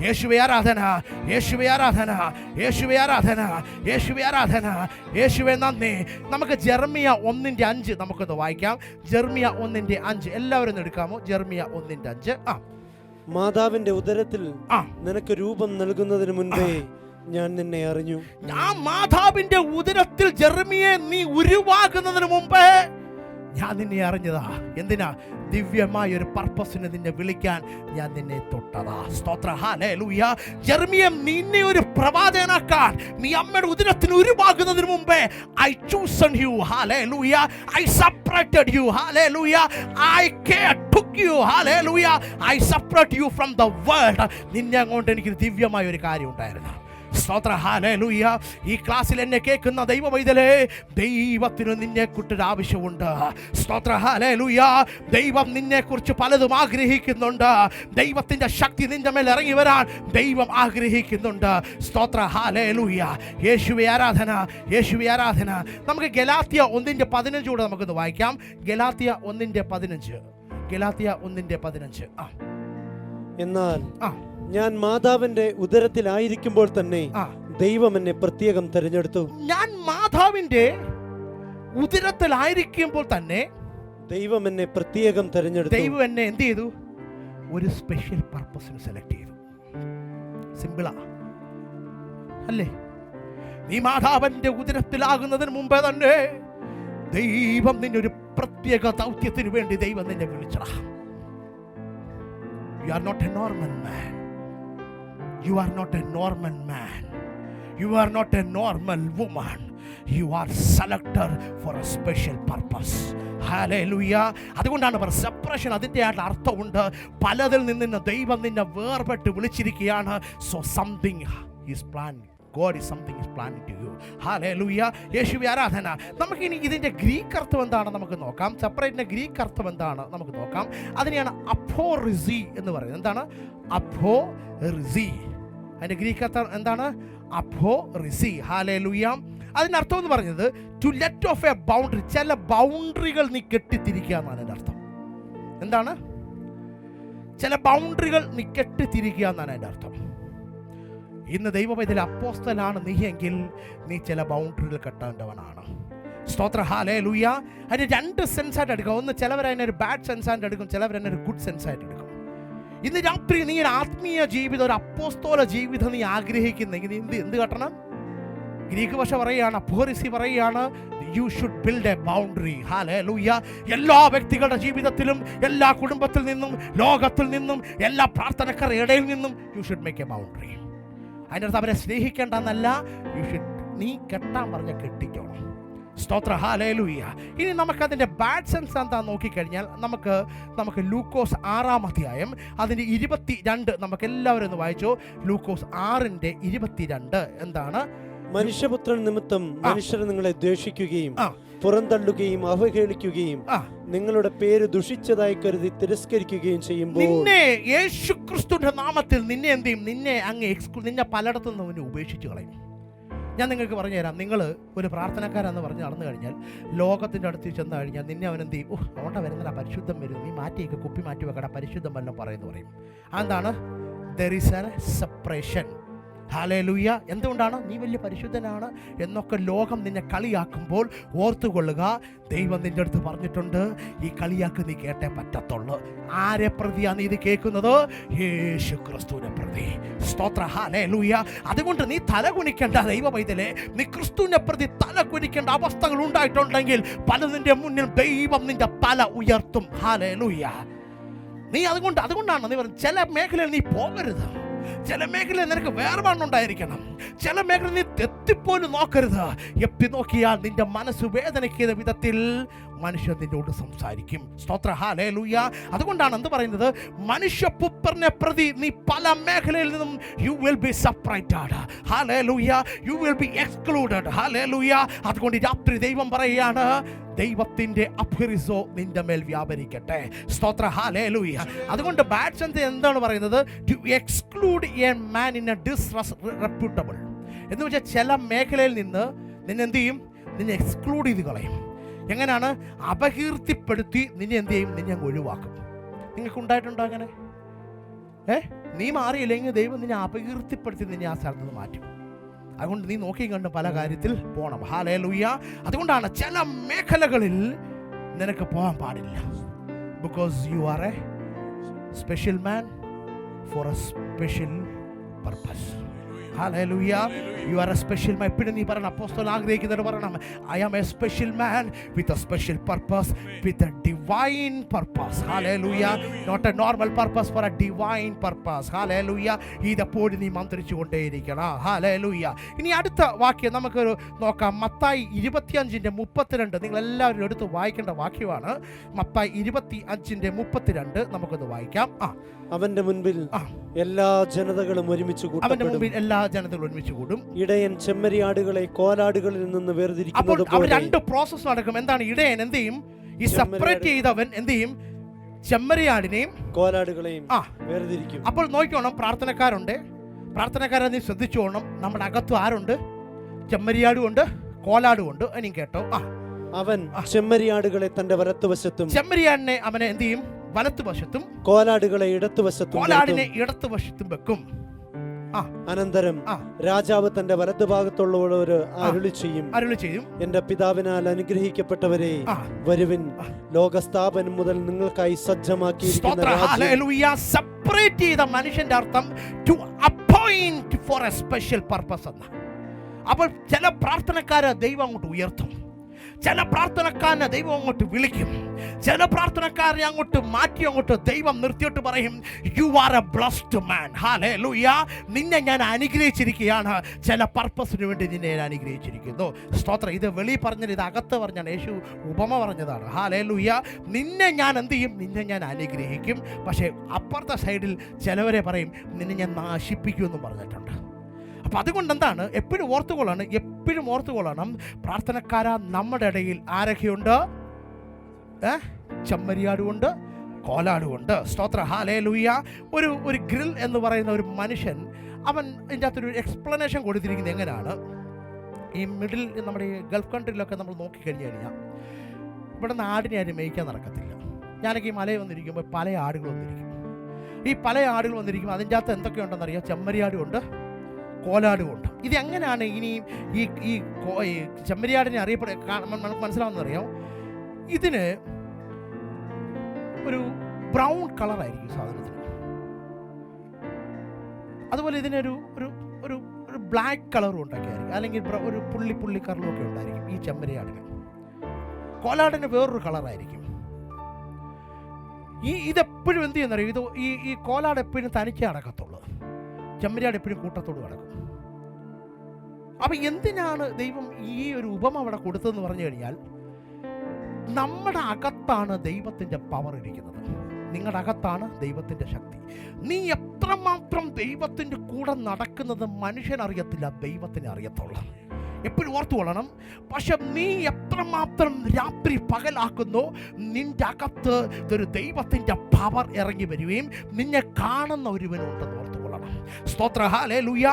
യേശുവേ ആരാധന, യേശുവേ ആരാധന, യേശുവേ ആരാധന, യേശുവേ ആരാധന, യേശുവേ നന്ദി. നമുക്ക് ജെറമിയ 1:5 നമുക്കൊന്ന് വായിക്കാം. ജെറമിയ 1:5 എല്ലാവരും ഒന്ന് എടുക്കാമോ? ജെറമിയ 1:5. മാതാവിന്റെ ഉദരത്തിൽ നിനക്ക് രൂപം നൽകുന്നതിന് മുൻപേ ഞാൻ നിന്നെ അറിഞ്ഞു. ഞാൻ മാതാവിന്റെ ഉദരത്തിൽ ജെറമിയെ നീ ഉരുവാകുന്നതിന് മുമ്പേ ഞാൻ നിന്നെ അറിഞ്ഞതാ. എന്തിനാ? ദിവ്യമായ ഒരു പർപ്പസിന് നിന്നെ വിളിക്കാൻ ഞാൻ നിന്നെ തൊട്ടതാ. സ്തോത്ര. ഹല്ലേലൂയ. ജെറമിയ, നിന്നെ ഒരു പ്രവാചകനാക്കാൻ നീ അമ്മയുടെ ഉദരത്തിന് ഉരുവാകുന്നതിന് മുമ്പേ ഐ ചൂസൺ യു. ഹല്ലേലൂയ. I separated you. ഹല്ലേലൂയ. I took you. ഹല്ലേലൂയ. I separate you from the world. നിന്നെ കൊണ്ട് എനിക്ക് ദിവ്യമായ ഒരു കാര്യം ഉണ്ടായിരുന്നു. സ്തോത്ര. ഹല്ലേലൂയ. ഈ ക്ലാസ്സിൽ എന്നെ കേൾക്കുന്ന ദൈവമൈതലേ, ദൈവത്തിന് നിന്നെ കുറിച്ചൊരു ആവശ്യമുണ്ട്. സ്തോത്ര. ഹല്ലേലൂയ. ദൈവം നിന്നെ കുറിച്ച് പലതും ആഗ്രഹിക്കുന്നുണ്ട്. ദൈവത്തിന്റെ ശക്തി നിന്റെ മേൽ ഇറങ്ങി വരാൻ ദൈവം ആഗ്രഹിക്കുന്നുണ്ട്. സ്തോത്ര. ഹല്ലേലൂയ. യേശുവേ ആരാധന, യേശുവേ ആരാധന. നമുക്ക് ഗലാത്യ 1:15 കൂടെ നമുക്കൊന്ന് വായിക്കാം. ഗലാത്യ 1:15. ഗലാത്യ 1:15. എന്നാൽ ഞാൻ മാതാവിന്റെ ഉദരത്തിലായിരിക്കുമ്പോൾ തന്നെ ദൈവം എന്നെ പ്രത്യേകം തെരഞ്ഞെടുത്തു. ഞാൻ മാതാവിന്റെ ഉദരത്തിലായിരിക്കുമ്പോൾ തന്നെ ദൈവം എന്നെ പ്രത്യേകം തെരഞ്ഞെടുത്തു. ദൈവം എന്നെ എന്ത് ചെയ്തു? ഒരു സ്പെഷ്യൽ പർപ്പസിന് സെലക്ട് ചെയ്തു. സിമ്പിളാ അല്ലേ? നീ മാതാവിന്റെ ഉദരത്തിലാകുന്നതിന് മുമ്പേ തന്നെ ദൈവം നിന്നെ ഒരു പ്രത്യേക ദൗത്യത്തിന് വേണ്ടി ദൈവം നിന്നെ വിളിച്ചടാ. You are not a normal man. You are not a normal man. You are not a normal woman. You are selected for a special purpose. Hallelujah. അതുകൊണ്ടാണ് പറയുന്നത് സെപ്പറേഷൻ. അതിൻ്റെ ആയിട്ട് അർത്ഥമുണ്ട്. പലതിൽ നിന്ന് ദൈവം നിന്നെ വേർപെട്ട് വിളിച്ചിരിക്കുകയാണ്. So something is planned. God is something is planning to you. Hallelujah. യേശുവേ ആരാധന. നമുക്കിനി ഇതിൻ്റെ ഗ്രീക്ക് അർത്ഥം എന്താണ് നമുക്ക് നോക്കാം. സെപ്പറേറ്റിൻ്റെ ഗ്രീക്ക് അർത്ഥം എന്താണ് നമുക്ക് നോക്കാം. അതിനെയാണ് അപ്പോറിസി എന്ന് പറയുന്നത്. എന്താണ് അപ്പോറിസി? അതിൻ്റെ ഗ്രീക്ക് അർത്ഥം എന്താണ്? അപ്പോറിസി. ഹല്ലേലൂയ. അതിൻ്റെ അർത്ഥം എന്ന് പറഞ്ഞത് to let off a boundary. ചില ബൗണ്ടറികൾ നീ കെട്ടിത്തിരിക്കുക എന്നാണ് എൻ്റെ അർത്ഥം. എന്താണ്? ചില ബൗണ്ടറികൾ നീ കെട്ടിത്തിരിക്കുക എന്നാണ് എൻ്റെ അർത്ഥം. ഇന്ന് ദൈവവേദന അപ്പോസ്തലനാണ് നീ എങ്കിൽ നീ ചില ബൗണ്ടറികൾ കെട്ടേണ്ടവനാണ്. സ്തോത്ര. ഹല്ലേലൂയ. അതിന് 2 സെൻസായിട്ട് എടുക്കും. ഒന്ന്, ചിലവർ അതിനൊരു ബാഡ് സെൻസായിട്ട് എടുക്കും, ചിലവർ അതിനൊരു ഗുഡ് സെൻസായിട്ട് എടുക്കും. ഇന്ന് രാത്രി നീ ഒരു ആത്മീയ ജീവിതം, ഒരു അപ്പോസ്തല ജീവിതം നീ ആഗ്രഹിക്കുന്നെങ്കിൽ നീ എന്ത് കെട്ടണം? ഗ്രീക്ക് ഭാഷ പറയുകയാണ്, അപ്പോറിസി പറയുകയാണ്, you should build A boundary. Hallelujah. എല്ലാ വ്യക്തികളുടെ ജീവിതത്തിലും, എല്ലാ കുടുംബത്തിൽ നിന്നും, ലോകത്തിൽ നിന്നും, എല്ലാ പ്രാർത്ഥനക്കാരുടെ ഇടയിൽ നിന്നും you should make A boundary. അതിനകത്ത് അവരെ സ്നേഹിക്കേണ്ടെന്നല്ല, നീ കെട്ടാൻ പറഞ്ഞ കെട്ടിക്കോണം. സ്തോത്ര. ഹല്ലേലൂയ. ഇനി നമുക്കതിൻ്റെ ബാഡ് സെൻസ് എന്താ നോക്കിക്കഴിഞ്ഞാൽ നമുക്ക് ലൂക്കോസ് 6-ാം അധ്യായം അതിൻ്റെ 22 നമുക്ക് എല്ലാവരും ഒന്ന് വായിച്ചോ. ലൂക്കോസ് 6:22 എന്താണ്? മനുഷ്യപുത്രൻ നിമിത്തം മനുഷ്യർ നിങ്ങളെ ദ്വേഷിക്കുകയും പുറന്തള്ളുകയും അവഹേളിക്കുകയും നിങ്ങളുടെ പേര് ദുഷിച്ചതായി കരുതി തിരസ്കരിക്കുകയും ചെയ്യുമ്പോൾ നിന്നെ യേശുക്രിസ്തുവിന്റെ നാമത്തിൽ നിന്നെ എന്ത് ചെയ്യും? നിന്നെ പലയിടത്തു നിന്ന് ഉപേക്ഷിച്ച് കളയും. ഞാൻ നിങ്ങൾക്ക് പറഞ്ഞു തരാം. നിങ്ങൾ ഒരു പ്രാർത്ഥനക്കാരെന്ന് പറഞ്ഞ് നടന്നു കഴിഞ്ഞാൽ, ലോകത്തിൻ്റെ അടുത്ത് ചെന്ന് കഴിഞ്ഞാൽ നിന്നെ അവനെന്ത് ചെയ്യും? അതുകൊണ്ട് വരുന്നില്ല, പരിശുദ്ധം വരും, നീ മാറ്റിയൊക്കെ കുപ്പി മാറ്റി വെക്കട, പരിശുദ്ധം വല്ലതും പറയും. അതെന്താണ്? There is A separation. Hallelujah. എന്തുകൊണ്ടാണ്? നീ വലിയ പരിശുദ്ധനാണ് എന്നൊക്കെ ലോകം നിന്നെ കളിയാക്കുമ്പോൾ ഓർത്തുകൊള്ളുക, ദൈവം നിന്റെ അടുത്ത് പറഞ്ഞിട്ടുണ്ട്, ഈ കളിയാക്ക് നീ കേട്ടേ പറ്റത്തുള്ളൂ. ആരെ പ്രതിയാണ് നീ ഇത് കേൾക്കുന്നത്? യേശു ക്രിസ്തുവിനെ പ്രതി. സ്തോത്ര. ഹല്ലേലൂയ. അതുകൊണ്ട് നീ തല കുനിക്കേണ്ട ദൈവ പൈതലേ, നീ ക്രിസ്തുവിനെ പ്രതി തല കുനിക്കേണ്ട അവസ്ഥകൾ ഉണ്ടായിട്ടുണ്ടെങ്കിൽ പലതിൻ്റെ മുന്നിൽ ദൈവം നിന്റെ തല ഉയർത്തും. ഹല്ലേലൂയ. നീ അതുകൊണ്ടാണ് നീ പറഞ്ഞത്, ചില മേഖലയിൽ നീ പോകരുത്, ചില മേഖലയിൽ നിനക്ക് വേർപാടുണ്ടായിരിക്കണം, ചില മേഖല നീ എത്തിപ്പോലും നോക്കരുത്. എത്തി നോക്കിയാൽ നിന്റെ മനസ്സ് വേദനിക്കുന്ന വിധത്തിൽ മനുഷ്യൻ നിന്നോട് സംസാരിക്കും. സ്തോത്ര. ഹല്ലേലൂയ. അതുകൊണ്ടാണ് എന്ത് പറയുന്നത്? മനുഷ്യപുത്രനെ പ്രതി നീ പല മേഖലയിൽ നിന്നും you will be separated. Hallelujah. You will be excluded. Hallelujah. അതുകൊണ്ട് രാത്രി ദൈവം പറയുകയാണ്, ദൈവത്തിന്റെ അഭിറിസോ നിന്റെ മേൽ വ്യാപരിക്കട്ടെ. സ്തോത്ര. ഹല്ലേലൂയ. അതുകൊണ്ട് ബാഡ് സെൻസ് എന്താണ് പറയുന്നത്? To exclude a man in a disreputable എന്ന് വെച്ചാൽ ചില മേഖലയിൽ നിന്ന് നിന്നെ എന്ത് ചെയ്യും? നിന്നെ എക്സ്ക്ലൂഡ് ചെയ്ത് കളയും. എങ്ങനെയാണ്? അപകീർത്തിപ്പെടുത്തി നിന്നെ എന്ത് ചെയ്യും? നിന്നെ അങ്ങ് ഒഴിവാക്കും. നിങ്ങൾക്ക് ഉണ്ടായിട്ടുണ്ടോ അങ്ങനെ? നീ മാറിയില്ലെങ്കിൽ ദൈവം നിന്നെ അപകീർത്തിപ്പെടുത്തി നിന്നെ ആ സ്ഥലത്ത് നിന്ന് മാറ്റും. അതുകൊണ്ട് നീ നോക്കി കണ്ട് പല കാര്യത്തിൽ പോകണം. ഹല്ലേലൂയ. അതുകൊണ്ടാണ് ചില മേഖലകളിൽ നിനക്ക് പോകാൻ പാടില്ല. Because you are a special man for a special purpose. Hallelujah. You are a special man. എപ്പോഴും നീ പറയണം, അപ്പോസ്തലൻ ആഗ്രഹിക്കുന്നത് പറയണം, I am a special man with a special purpose, with a divine purpose. Hallelujah. Not a normal purpose, for a divine purpose. Hallelujah. ഇതെപ്പോഴും നീ മന്ത്രിച്ചു കൊണ്ടേയിരിക്കണം. Hallelujah. ഇനി അടുത്ത വാക്യം നമുക്കൊരു നോക്കാം. മത്തായി 25:32 നിങ്ങൾ എല്ലാവരും എടുത്ത് വായിക്കേണ്ട വാക്യമാണ്. മത്തായി 25:32 നമുക്കൊന്ന് വായിക്കാം. അവന്റെ മുൻപിൽ എല്ലാ ജനതകളും ഒരുമിച്ച് കൂടും. ഇടയൻ ചെമ്മരിയാടുകളെ കോലാടുകളിൽ നിന്ന് വേർതിരിക്കുന്നത് പോലെ രണ്ട് പ്രോസസ് നടക്കും. എന്താണ്? ഇടയൻ എന്ത് ചെയ്യും? ഈ സെപ്പറേറ്റ് ചെയ്തവൻ എന്ത് ചെയ്യും? ചെമ്മരിയാടിനെയും കോലാടുകളെയും വേർതിരിക്കും. അപ്പോൾ നോക്കിക്കോണം, പ്രാർത്ഥനക്കാരെ നീ ശ്രദ്ധിച്ചോണം. നമ്മുടെ അകത്ത് ആരുണ്ട്? ചെമ്മരിയാടുമുണ്ട്, കോലാടുമുണ്ട്. ഇനി കേട്ടോ. അവൻ ചെമ്മരിയാടുകളെ തന്റെ വലത്തുവശത്തും, ചെമ്മരിയാടിനെ അവനെ എന്ത് ചെയ്യും? വലത്തുവശത്തും, കോലാടുകളെ ഇടത്തുവശത്തും വെക്കും. അനന്തരം രാജാവ് തന്റെ വലതുഭാഗത്തുള്ളവരോട് അരുളി ചെയ്യും, എന്റെ പിതാവിനാൽ അനുഗ്രഹിക്കപ്പെട്ടവരെ, വരുവിൻ, ലോകസ്ഥാപനം മുതൽ നിങ്ങൾക്കായി സജ്ജമാക്കിയിരിക്കുന്ന. സെപ്പറേറ്റ് ചെയ്ത മനുഷ്യന്റെ അർത്ഥം to appoint for a special purpose എന്ന. അപ്പോൾ ചില പ്രാർത്ഥനക്കാരെ ദൈവം അങ്ങോട്ട് ഉയർത്തും, ചില പ്രാർത്ഥനക്കാരനെ ദൈവം അങ്ങോട്ട് വിളിക്കും, ചില പ്രാർത്ഥനക്കാരെ അങ്ങോട്ട് മാറ്റി അങ്ങോട്ട് ദൈവം നിർത്തിയിട്ട് പറയും, U are A blessed man. Hallelujah. നിന്നെ ഞാൻ അനുഗ്രഹിച്ചിരിക്കുകയാണ്, ചില പർപ്പസിന് വേണ്ടി നിന്നെ ഞാൻ അനുഗ്രഹിച്ചിരിക്കുന്നു. സ്തോത്രം. ഇത് വെളി പറഞ്ഞത്, ഇത് അകത്ത് പറഞ്ഞാണ്, യേശു ഉപമ പറഞ്ഞതാണ്. ഹല്ലേലൂയ. നിന്നെ ഞാൻ എന്ത് ചെയ്യും? നിന്നെ ഞാൻ അനുഗ്രഹിക്കും. പക്ഷേ അപ്പുറത്തെ സൈഡിൽ ചിലവരെ പറയും, നിന്നെ ഞാൻ നാശിപ്പിക്കുമെന്നും പറഞ്ഞിട്ടുണ്ട്. അപ്പം അതുകൊണ്ട് എന്താണ്? എപ്പോഴും ഓർത്തുകൊള്ളണം, പ്രാർത്ഥനക്കാരാ നമ്മുടെ ഇടയിൽ ആരൊക്കെയുണ്ട്? ചെമ്മരിയാടുമുണ്ട്, കോലാടുമുണ്ട്. സ്തോത്ര. ഹല്ലേലൂയ. ഒരു ഗ്രിൽ എന്ന് പറയുന്ന ഒരു മനുഷ്യൻ, അവൻ ഇതിൻ്റെ അകത്തൊരു എക്സ്പ്ലനേഷൻ കൊടുത്തിരിക്കുന്നത് എങ്ങനെയാണ്? ഈ മിഡിൽ, നമ്മുടെ ഈ ഗൾഫ് കൺട്രിയിലൊക്കെ നമ്മൾ നോക്കിക്കഴിഞ്ഞ് കഴിഞ്ഞാൽ ഇവിടെ നിന്ന് ആടിനെ ആരും മേയ്ക്കാൻ നടക്കത്തില്ല. ഞാനൊക്കെ ഈ മലയിൽ വന്നിരിക്കുമ്പോൾ പല ആടുകൾ വന്നിരിക്കും. ഈ പല ആടുകൾ വന്നിരിക്കും, അതിൻ്റെ അകത്ത് എന്തൊക്കെയുണ്ടെന്നറിയാം? ചെമ്മരിയാടുമുണ്ട്, കോലാടുമുണ്ട്. ഇത് എങ്ങനെയാണ് ഇനി ഈ ചെമ്മരിയാടിനെ നമുക്ക് മനസ്സിലാവുന്നറിയാം? ഇതിന് ഒരു ബ്രൗൺ കളറായിരിക്കും സാധനത്തിന്. അതുപോലെ ഇതിനൊരു ബ്ലാക്ക് കളറും ഉണ്ടാക്കി ആയിരിക്കും, അല്ലെങ്കിൽ ഒരു പുള്ളി കളറും ഒക്കെ ഉണ്ടായിരിക്കും ഈ ചെമ്മരിയാടിന്. കോലാടിന് വേറൊരു കളറായിരിക്കും. ഇതെപ്പോഴും എന്ത് ചെയ്യുന്നറിയോ, ഈ കോലാട് എപ്പോഴും തനിക്ക് നടക്കത്തുള്ളൂ, ചെമ്മരിയാട് എപ്പോഴും കൂട്ടത്തോട് കിടക്കും. അപ്പം എന്തിനാണ് ദൈവം ഈ ഒരു ഉപമ അവിടെ കൊടുത്തതെന്ന് പറഞ്ഞു കഴിഞ്ഞാൽ, നമ്മുടെ അകത്താണ് ദൈവത്തിൻ്റെ പവർ ഇരിക്കുന്നത്. നിങ്ങളുടെ അകത്താണ് ദൈവത്തിൻ്റെ ശക്തി. നീ എത്രമാത്രം ദൈവത്തിൻ്റെ കൂടെ നടക്കുന്നത് മനുഷ്യനറിയത്തില്ല, ദൈവത്തിനെ അറിയത്തുള്ളൂ. എപ്പോഴും ഓർത്തുകൊള്ളണം. പക്ഷെ നീ എത്രമാത്രം രാത്രി പകലാക്കുന്നോ, നിന്റെ അകത്ത് ഒരു ദൈവത്തിൻ്റെ പവർ ഇറങ്ങി വരികയും നിന്നെ കാണുന്ന ഒരുവനുണ്ടെന്ന് ഓർത്തുകൊള്ളണം. സ്തോത്ര, ഹല്ലേലൂയ.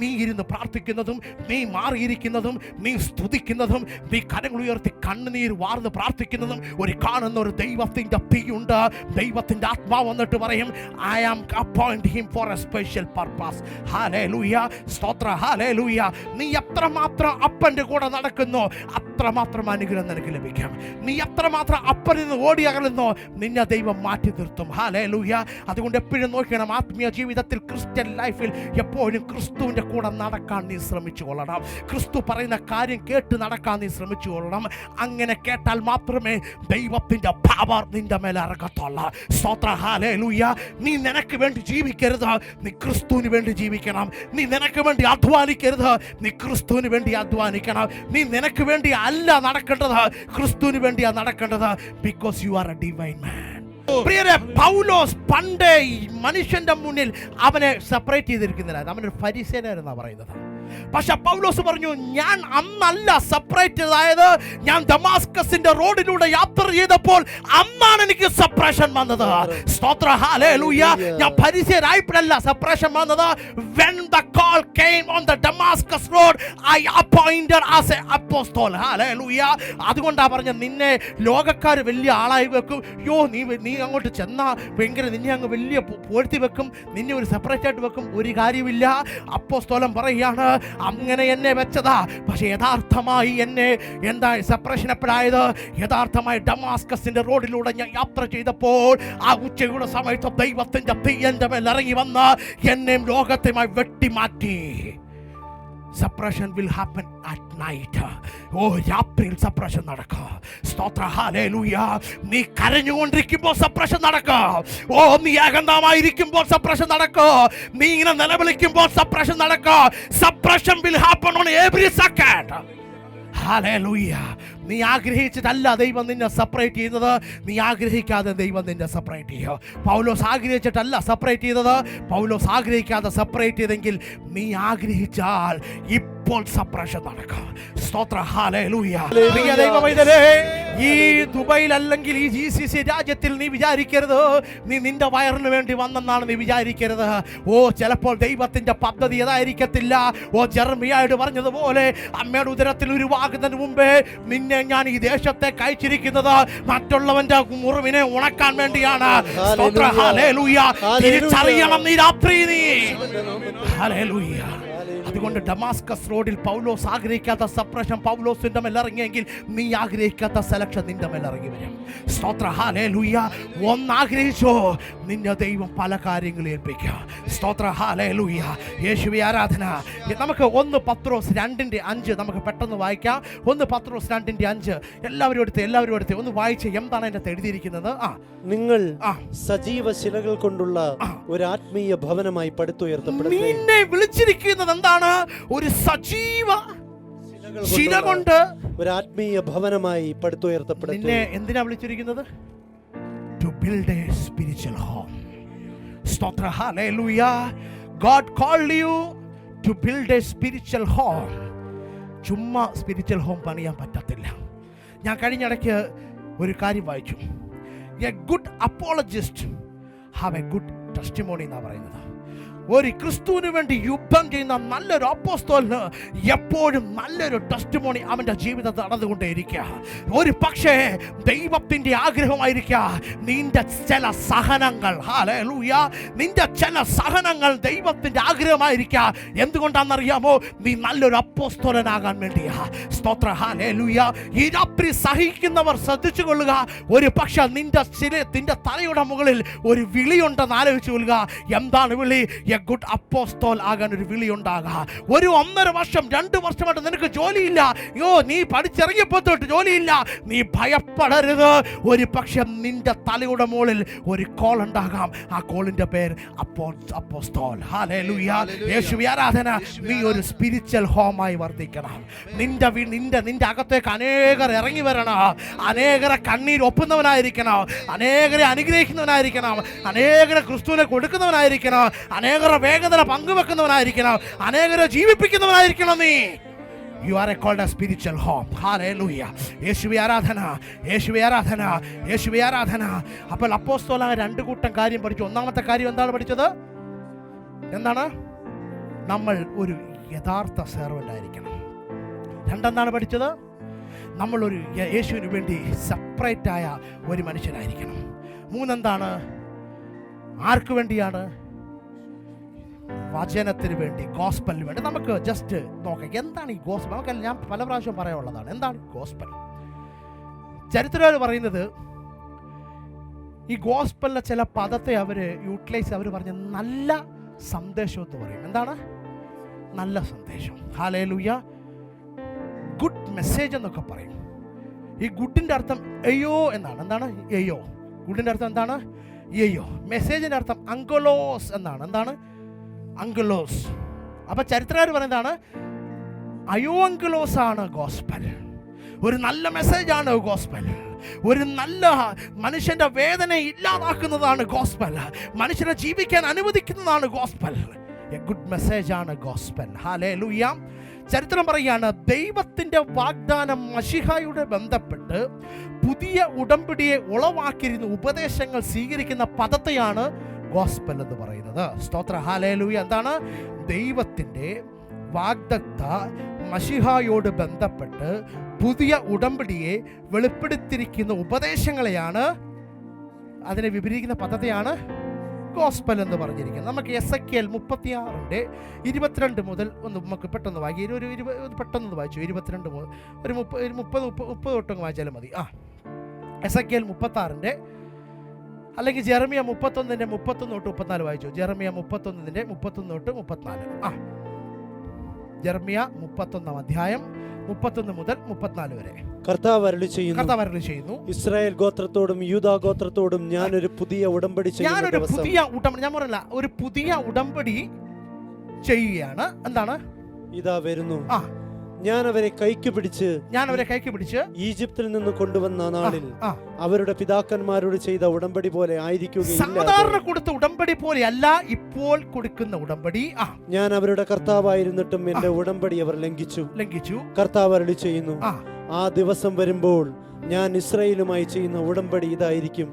നീ ഇരുന്ന് പ്രാർത്ഥിക്കുന്നതും, നീ മാറിയിരിക്കുന്നതും, നീ സ്തുതിക്കുന്നതും, നീ കരങ്ങൾ ഉയർത്തി കണ്ണുനീർ വാർന്ന് പ്രാർത്ഥിക്കുന്നതും ഒരു കാണുന്ന ഒരു ദൈവത്തിൻ്റെ തീയുണ്ട്. ദൈവത്തിൻ്റെ ആത്മാവ് വന്നിട്ട് പറയും, I am appoint him for a special purpose. ഹല്ലേലൂയ, സ്തോത്ര, ഹല്ലേലൂയ. നീ എത്രമാത്രം അപ്പൻ്റെ കൂടെ നടക്കുന്നോ അത്രമാത്രം അനുഗ്രഹം നിനക്ക് ലഭിക്കും. നീ എത്രമാത്രം അപ്പനിൽ നിന്ന് ഓടി അകലുന്നോ നിന്നെ ദൈവം മാറ്റി നിർത്തും. ഹല്ലേലൂയ. അതുകൊണ്ട് എപ്പോഴും നോക്കണം, ആത്മീയ ജീവിതത്തിൽ, ക്രിസ്ത്യൻ ലൈഫിൽ എപ്പോഴും ക്രിസ്തുവിൻ്റെ കൂടെ നടക്കാൻ നീ ശ്രമിച്ചു കൊള്ളണം. ക്രിസ്തു പറയുന്ന കാര്യം കേട്ട് നടക്കാൻ നീ ശ്രമിച്ചു കൊള്ളണം. അങ്ങനെ കേട്ടാൽ മാത്രമേ ദൈവത്തിൻ്റെ പവർ നിന്റെ മേലെ ഇറങ്ങത്തുള്ളൂ. സ്തോത്ര, ഹല്ലേലൂയ. നീ നിനക്ക് വേണ്ടി ജീവിക്കരുത്, നീ ക്രിസ്തുവിന് വേണ്ടി ജീവിക്കണം. നീ നിനക്ക് വേണ്ടി അധ്വാനിക്കരുത്, നീ ക്രിസ്തുവിന് വേണ്ടി അധ്വാനിക്കണം. നീ നിനക്ക് വേണ്ടി അല്ല നടക്കേണ്ടത്, ക്രിസ്തുവിന് വേണ്ടിയാണ് നടക്കേണ്ടത്. Because you are a divine man. പ്രിയരെ, പൗലോസ് പണ്ടേ മനുഷ്യന്റെ മുന്നിൽ അവനെ സെപ്പറേറ്റ് ചെയ്തിരിക്കുന്നില്ല, അവനൊരു ഫരിസേനായിരുന്നാ പറയുന്നത്. പക്ഷെ പൗലോസ് പറഞ്ഞു, ഞാൻ അന്നല്ല സെപ്പറേറ്റ് ആയത്, ഞാൻ ദമാസ്കസിന്റെ റോഡിലൂടെ യാത്ര ചെയ്തപ്പോൾ അന്നാണ് എനിക്ക് സെപ്പറേഷൻ വന്നത്. സ്തോത്ര, ഹല്ലേലൂയ. ഞാൻ ഫരിസേയനായപ്പോഴല്ല സെപ്പറേഷൻ വന്നത്. when the call came on the Damascus road, I appointed as an apostle. Hallelujah. അതുകൊണ്ടാ പറഞ്ഞ, നിന്നെ ലോകക്കാർ വലിയ ആളായി വെക്കും. നീ അങ്ങോട്ട് ചെന്നാ ഭയങ്കര നിന്നെ അങ്ങ് വലിയ പൂഴ്ത്തി വെക്കും, നിന്നെ ഒരു സെപ്പറേറ്റ് ആയിട്ട് വെക്കും. ഒരു കാര്യമില്ല. അപ്പോസ്തലൻ പറയാണ്, അങ്ങനെ എന്നെ വെച്ചതാ. പക്ഷെ യഥാർത്ഥമായി എന്നെ എന്താ സെപ്പറേഷൻ എപ്പോഴായത്? യഥാർത്ഥമായി ഡമാസ്കസിന്റെ റോഡിലൂടെ ഞാൻ യാത്ര ചെയ്തപ്പോൾ ആ ഉച്ചയുടെ സമയത്ത് ദൈവത്തിന്റെ തീ എൻ്റെ മേൽ ഇറങ്ങി വന്ന് എന്നെയും ലോകത്തെയുമായി വെട്ടിമാറ്റി. Separation will happen at night. ഓ, രാത്രിയിൽ സെപ്പറേഷൻ നടക്കുക. സ്തോത്ര, ഹല്ലേലൂയ. നീ കരഞ്ഞുകൊണ്ടിരിക്കുമ്പോൾ സെപ്പറേഷൻ നടക്കുക. ഓ, നീ ഏകാന്തമായിരിക്കുമ്പോൾ സെപ്പറേഷൻ നടക്കുക. നീ ഇങ്ങനെ നിലവിളിക്കുമ്പോൾ സെപ്പറേഷൻ നടക്കുക. Separation will happen on every second. Hallelujah. നീ ആഗ്രഹിച്ചിട്ടല്ല ദൈവം നിന്നെ സെപ്പറേറ്റ് ചെയ്യുന്നത്, നീ ആഗ്രഹിക്കാതെ ദൈവം നിന്നെ സെപ്പറേറ്റ് ചെയ്യുക. പൗലോസ് ആഗ്രഹിച്ചിട്ടല്ല സെപ്പറേറ്റ് ചെയ്തത്, പൗലോസ് ആഗ്രഹിക്കാതെ സെപ്പറേറ്റ് ചെയ്തെങ്കിൽ നീ ആഗ്രഹിച്ചാൽ ഇപ്പോൾ സെപ്പറേഷൻ നടക്കുക. സ്തോത്ര, ഹല്ലേലൂയ. പ്രിയ ദൈവമൈതലേ, ഈ ദുബൈയിൽ അല്ലെങ്കിൽ ഈ GCC രാജ്യത്തിൽ നീ വിചാരിക്കരുത് നീ നിന്റെ വയറിന് വേണ്ടി വന്നെന്നാണ് നീ വിചാരിക്കരുത്. ഓ, ചിലപ്പോൾ ദൈവത്തിന്റെ പദ്ധതി അതായിരിക്കത്തില്ല. ഓ, ജെറമിയായോട് പറഞ്ഞതുപോലെ, അമ്മയുടെ ഉദരത്തിൽ ഉരുവാകുന്നതിന് മുമ്പേ നിന്നെ ഞാൻ ഈ ദേശത്തേക്ക് അയച്ചിരിക്കുന്നത് മറ്റുള്ളവന്റെ മുറിവിനെ ഉണക്കാൻ വേണ്ടിയാണ്. സ്തോത്ര, ഹല്ലേലൂയ. തിരിച്ചറിയണം നീ രാത്രി നീ. ഹല്ലേലൂയ. അതുകൊണ്ട് ഡമാസ്കസ് റോഡിൽ പൗലോസ് ആഗ്രഹിക്കാത്ത സെപ്പറേഷൻ പൗലോസിന്റെ മേൽ ഇറങ്ങിയെങ്കിൽ നീ ആഗ്രഹിക്കാത്ത സെലക്ഷൻ നിന്റെ മേൽ ഇറങ്ങി വരും. സ്തോത്ര, ഹല്ലേലൂയ. ഒന്നാഗ്രഹിച്ചോ, നിന്നെ ദൈവം പല കാര്യങ്ങളും ഏൽപ്പിക്കുക. സ്തോത്ര, ഹല്ലേലൂയ. യേശുവേ ആരാധന. നമുക്ക് 1 പത്രോസ് 2:5 നമുക്ക് പെട്ടെന്ന് വായിക്കാം. 1 പത്രോസ് 2:5 എല്ലാവരും എടുത്ത് ഒന്ന് വായിച്ച് എന്താണ് അതിനകത്ത് എഴുതിയിരിക്കുന്നത്? നിങ്ങൾ സജീവ ശിലകൾ കൊണ്ടുള്ള ഒരു ആത്മീയ ഭവനമായി പടുത്തുയർത്തപ്പെടുന്നു. നിന്നെ വിളിച്ചിരിക്കുന്നത് എന്താണ്? ഒരു സജീവ ശില കൊണ്ട് ഒരു ആത്മീയ ഭവനമായി പടുത്തുയർത്തപ്പെടുന്നു. നിന്നെ എന്തിനാ വിളിച്ചിരിക്കുന്നത്? To build a spiritual home. സ്തോത്ര, hallelujah. God called you to build a spiritual home. ചുമ്മാ സ്പിരിച്വൽ ഹോം പണിയാൻ പറ്റത്തില്ല. ഞാൻ കഴിഞ്ഞിടയ്ക്ക് ഒരു കാര്യം വായിച്ചു. A good apologist have a good testimony എന്നാ പറയുന്നത്. ഒരു ക്രിസ്തുവിന് വേണ്ടി യുദ്ധം ചെയ്യുന്ന നല്ലൊരു അപ്പോസ്തലന് എപ്പോഴും നല്ലൊരു ടെസ്റ്റിമോണി അവൻ്റെ ജീവിതത്തിൽ നടന്നുകൊണ്ടേയിരിക്കുക. ഒരു പക്ഷേ ദൈവത്തിൻ്റെ ആഗ്രഹമായിരിക്കുക നിന്റെ ചില സഹനങ്ങൾ. ഹല്ലേലൂയ. നിന്റെ ചില സഹനങ്ങൾ ദൈവത്തിൻ്റെ ആഗ്രഹമായിരിക്കുക. എന്തുകൊണ്ടാണെന്നറിയാമോ? നീ നല്ലൊരു അപ്പോസ്തലനാകാൻ വേണ്ടിയാ. സ്തോത്ര, ഹല്ലേലൂയ. ഈ രാത്രി സഹിക്കുന്നവർ ശ്രദ്ധിച്ചു കൊള്ളുക. ഒരു പക്ഷേ നിന്റെ തലയുടെ മുകളിൽ ഒരു വിളിയുണ്ടെന്ന് ആലോചിച്ചു കൊള്ളുക. എന്താണ് വിളി? എ ഗുഡ് അപ്പോസ്തോൽ ആകാൻ ഒരു വിളി ഉണ്ടാകാം. ഒരു 1.5 വർഷം 2 വർഷമായിട്ട് നിനക്ക് ജോലിയില്ല, നീ പഠിച്ചിറങ്ങിയപ്പോൾ തൊട്ട് ജോലിയില്ല, നീ ഭയപ്പെടരുത്. ഒരു പക്ഷെ നിന്റെ തലയുടെ മുകളിൽ ഒരു കോൾ ഉണ്ടാകാം. ആ കോളിന്റെ പേര് അപ്പോസ്തോൽ. ഹല്ലേലൂയ, യേശുവേ ആരാധന. നീ ഒരു സ്പിരിച്വൽ ഹോമായി വർദ്ധിക്കണം. നിന്റെ അകത്തേക്ക് അനേകർ ഇറങ്ങി വരണം. അനേകരെ കണ്ണീർ ഒപ്പുന്നവനായിരിക്കണം, അനേകരെ അനുഗ്രഹിക്കുന്നവനായിരിക്കണം, അനേകരെ ക്രിസ്തുവിനെ കൊടുക്കുന്നവനായിരിക്കണം, അനേകരെ വേഗത പങ്കുവെക്കുന്നവനായിരിക്കണം, അനേകരെ ജീവിപ്പിക്കുന്നവനായിരിക്കണം. നീ You are called a spiritual home. Hallelujah. യേശുവേ ആരാധന, യേശുവേ ആരാധന, യേശുവേ ആരാധന. അപ്പോൾ അപ്പോസ്തലൻ 2 കൂട്ടം കാര്യം പഠിച്ചു. ഒന്നാമത്തെ കാര്യം എന്താണ് പഠിച്ചത്? എന്താണ്? നമ്മൾ ഒരു യഥാർത്ഥ സെർവൻ്റ് ആയിരിക്കണം. രണ്ടെന്താണ് പഠിച്ചത്? നമ്മളൊരു യേശുവിന് വേണ്ടി സെപ്പറേറ്റ് ആയ ഒരു മനുഷ്യനായിരിക്കണം. 3 എന്താണ്? ആർക്ക് വേണ്ടിയാണ്? വചനത്തിന് വേണ്ടി, ഗോസ്പലിന് വേണ്ടി. നമുക്ക് ജസ്റ്റ് നോക്കാം എന്താണ് ഈ ഗോസ്പൽ. നമുക്കല്ല, ഞാൻ പല പ്രാവശ്യം പറയാനുള്ളതാണ്. എന്താണ് ഗോസ്പൽ? ചരിത്രകാർ പറയുന്നത് ഈ ഗോസ്പലിലെ ചില പദത്തെ അവർ യൂട്ടിലൈസ്, അവർ പറഞ്ഞ നല്ല സന്ദേശം എന്ന് പറയും. എന്താണ് നല്ല സന്ദേശം? ഹല്ലേലൂയ. ഗുഡ് മെസ്സേജ് എന്നൊക്കെ പറയും. ഈ ഗുഡിൻ്റെ അർത്ഥം എയ്യോ എന്നാണ്. എന്താണ് എയ്യോ? ഗുഡിൻ്റെ അർത്ഥം എന്താണ്? എയ്യോ. മെസ്സേജിൻ്റെ അർത്ഥം അങ്കലോസ് എന്നാണ്. എന്താണ് അങ്കലോസ്? അപ്പൊ ചരിത്രകാർ പറയുന്നതാണ് അയോ അങ്കലോസ് ആണ് ഗോസ്പൽ. ഒരു നല്ല മെസ്സേജാണ് ഗോസ്പൽ. ഒരു നല്ല മനുഷ്യന്റെ വേദന ഇല്ലാതാക്കുന്നതാണ് ഗോസ്പൽ. മനുഷ്യനെ ജീവിക്കാൻ അനുവദിക്കുന്നതാണ് ഗോസ്പൽ. എ ഗുഡ് മെസ്സേജ് ആണ് ഗോസ്പൽ. ഹല്ലേലൂയ. ചരിത്രം പറയുകയാണ്, ദൈവത്തിന്റെ വാഗ്ദാനം മശിഹായുടെ ബന്ധപ്പെട്ട് പുതിയ ഉടമ്പടിയെ ഉളവാക്കിയിരുന്ന ഉപദേശങ്ങൾ സ്വീകരിക്കുന്ന പദത്തെയാണ് ഗോസ്പൽ എന്ന് പറയുന്നത്. സ്തോത്ര. ഹല്ലേലൂയ. എന്താണ്? ദൈവത്തിൻ്റെ വാഗ്ദത്ത മശിഹായോട് ബന്ധപ്പെട്ട് പുതിയ ഉടമ്പടിയെ വെളിപ്പെടുത്തിയിരിക്കുന്ന ഉപദേശങ്ങളെയാണ്, അതിനെ വിപരീകരിക്കുന്ന പദ്ധതിയാണ് ഗോസ്പൽ എന്ന് പറഞ്ഞിരിക്കുന്നത്. നമുക്ക് എസെക്കിയേൽ 36:22 മുതൽ ഒന്ന് നമുക്ക് പെട്ടെന്ന് വായിക്കാം. പെട്ടെന്ന് വായിച്ചു. 22 മുതൽ ഒരു 30 തൊട്ടങ്ങ് വായിച്ചാലും മതി. എസെക്കിയേൽ 36 അല്ലെങ്കിൽ ജെറമിയ 31 തൊട്ട് 34 വായിച്ചു. ജെറമിയ 31 തൊട്ട് 34. ജെറമിയ 31 അധ്യായം 31 മുതൽ 34 വരെ. കർത്താവ് അരുളി ചെയ്യുന്നു, ഇസ്രായേൽ ഗോത്രത്തോടും യൂദാ ഗോത്രത്തോടും ഞാനൊരു പുതിയ ഉടമ്പടി ചെയ്യുന്ന ദിവസം. ഞാൻ പറഞ്ഞില്ല, ഒരു പുതിയ ഉടമ്പടി ചെയ്യുകയാണ്. എന്താണ്? ഇതാ വരുന്നു, ഞാൻ അവരെ കൈക്ക് പിടിച്ച് ഈജിപ്തിൽ നിന്ന് കൊണ്ടുവന്ന നാളിൽ അവരുടെ പിതാക്കന്മാരോട് ചെയ്ത ഉടമ്പടി പോലെ ആയിരിക്കുകയില്ല. സാധാരണ കൊടുത്ത ഉടമ്പടി പോലെ അല്ല ഇപ്പോൾ കൊടുക്കുന്ന ഉടമ്പടി. ഞാൻ അവരുടെ കർത്താവായിരുന്നിട്ടും എന്റെ ഉടമ്പടി അവർ ലംഘിച്ചു. കർത്താവ് അരുളി ചെയ്യുന്നു, ആ ദിവസം വരുമ്പോൾ ഞാൻ ഇസ്രായേലുമായി ചെയ്യുന്ന ഉടമ്പടി ഇതായിരിക്കും,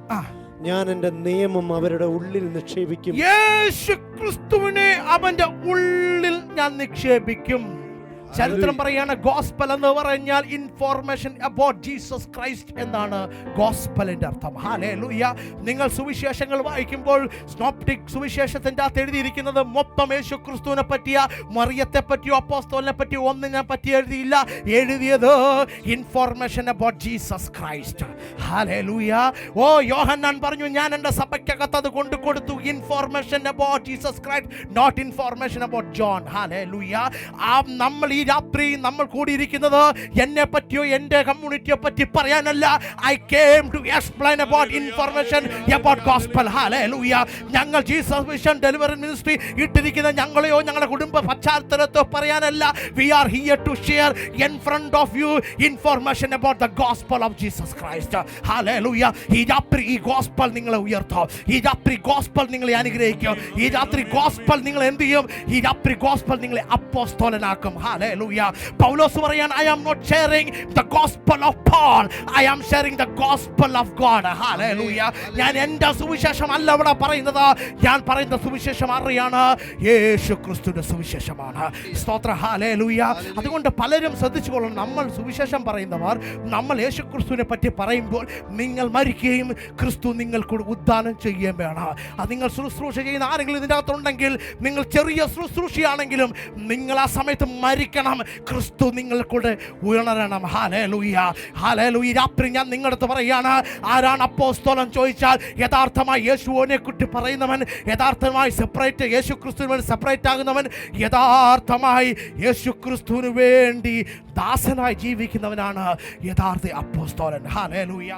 ഞാൻ എന്റെ നിയമം അവരുടെ ഉള്ളിൽ നിക്ഷേപിക്കും. യേശു ക്രിസ്തുവിനെ അവന്റെ ഉള്ളിൽ ഞാൻ നിക്ഷേപിക്കും. ചരിത്രം പറയാണ്, ഗോസ്പൽ എന്ന് പറഞ്ഞാൽ ഇൻഫോർമേഷൻ അബൌട്ട് ജീസസ് ക്രൈസ്റ്റ് എന്നാണ് ഗോസ്പലിന്റെ അർത്ഥം. ഹല്ലേലൂയ. നിങ്ങൾ സുവിശേഷങ്ങൾ വായിക്കുമ്പോൾ സ്നോപ്റ്റിക് സുവിശേഷത്തിന്റെ അകത്ത് എഴുതിയിരിക്കുന്നത് മൊത്തം യേശു ക്രിസ്തുവിനെ പറ്റിയ, മറിയത്തെ പറ്റിയോ അപ്പോസ്തലനെ പറ്റിയോ ഒന്നിനെ പറ്റി എഴുതിയില്ല. എഴുതിയത് information about Jesus Christ. Hallelujah. Yohannan പറഞ്ഞു, ഞാൻ എൻ്റെ സഭയ്ക്കകത്ത് അത് കൊണ്ടു കൊടുത്തു. Information about Jesus Christ, not information about John. Hallelujah. നമ്മൾ ഈ രാത്രി നമ്മൾ കൂടിയിരിക്കുന്നത് എന്നെ പറ്റിയോ എൻ്റെ കമ്മ്യൂണിറ്റിയെ പറ്റി പറയാനല്ല. I came to explain about information about gospel. ഹല്ലേലൂയ. ഞങ്ങൾ ജീസസ് മിഷൻ ഡെലിവറൻസ് മിനിസ്ട്രി ഇട്ടിരിക്കുന്ന ഞങ്ങളെയോ ഞങ്ങളുടെ കുടുംബ പശ്ചാത്തലത്തോ പറയാനല്ല. We are here to share in front of you information about the gospel of Jesus Christ. ഹല്ലേലൂയ. ഈ രാത്രി ഈ ഗോസ്പൽ നിങ്ങളെ ഉയർത്തും. ഈ രാത്രി ഗോസ്പൽ നിങ്ങളെ അനുഗ്രഹിക്കും. ഈ രാത്രി ഗോസ്പൽ നിങ്ങൾ എന്ത് ചെയ്യും? ഈ രാത്രി ഗോസ്പൽ നിങ്ങളെ അപ്പോസ്തലനാക്കും. Hallelujah. പൗലോസ് പറയാൻ, I am not sharing the gospel of Paul, I am sharing the gospel of God. Hallelujah. ഞാൻ എൻ്റെ സുവിശേഷം അല്ല ഇവിടെ പറയുന്നത്, ഞാൻ പറയുന്ന സുവിശേഷം അറിയാണ്, യേശു ക്രിസ്തുവിന്റെ സുവിശേഷമാണ്. സ്തോത്ര. ഹല്ലേലൂയ. അതുകൊണ്ട് പലരും ശ്രദ്ധിച്ചുകൊള്ളണം, നമ്മൾ സുവിശേഷം പറയുന്നവർ, നമ്മൾ യേശു ക്രിസ്തുവിനെ പറ്റി പറയുമ്പോൾ നിങ്ങൾ മരിക്കുകയും ക്രിസ്തു നിങ്ങൾക്ക് ഉദ്ധാനം ചെയ്യുകയും വേണം. അത് നിങ്ങൾ ശുശ്രൂഷ ചെയ്യുന്ന ആരെങ്കിലും ഇതിൻ്റെ അകത്തുണ്ടെങ്കിൽ, നിങ്ങൾ ചെറിയ ശുശ്രൂഷയാണെങ്കിലും നിങ്ങൾ ആ സമയത്ത് മരിക്കണം. ക്രിസ്തു നിങ്ങൾക്കൂടെ ഉണരണം. Hallelujah, hallelujah. രാത്രി ഞാൻ നിങ്ങളുടെ അടുത്ത് പറയാണ്, ആരാണ് അപ്പോസ്തലൻ ചോദിച്ചാൽ യഥാർത്ഥമായി യേശുവിനെ കുറിച്ച് പറയുന്നവൻ, യഥാർത്ഥമായി യേശു ക്രിസ്തുവിന് വേണ്ടി സെപ്പറേറ്റ് ആകുന്നവൻ, യഥാർത്ഥമായി യേശു ക്രിസ്തുവിന് വേണ്ടി ദാസനായി ജീവിക്കുന്നവനാണ് യഥാർത്ഥ അപ്പോസ്തലൻ. ഹല്ലേലൂയ.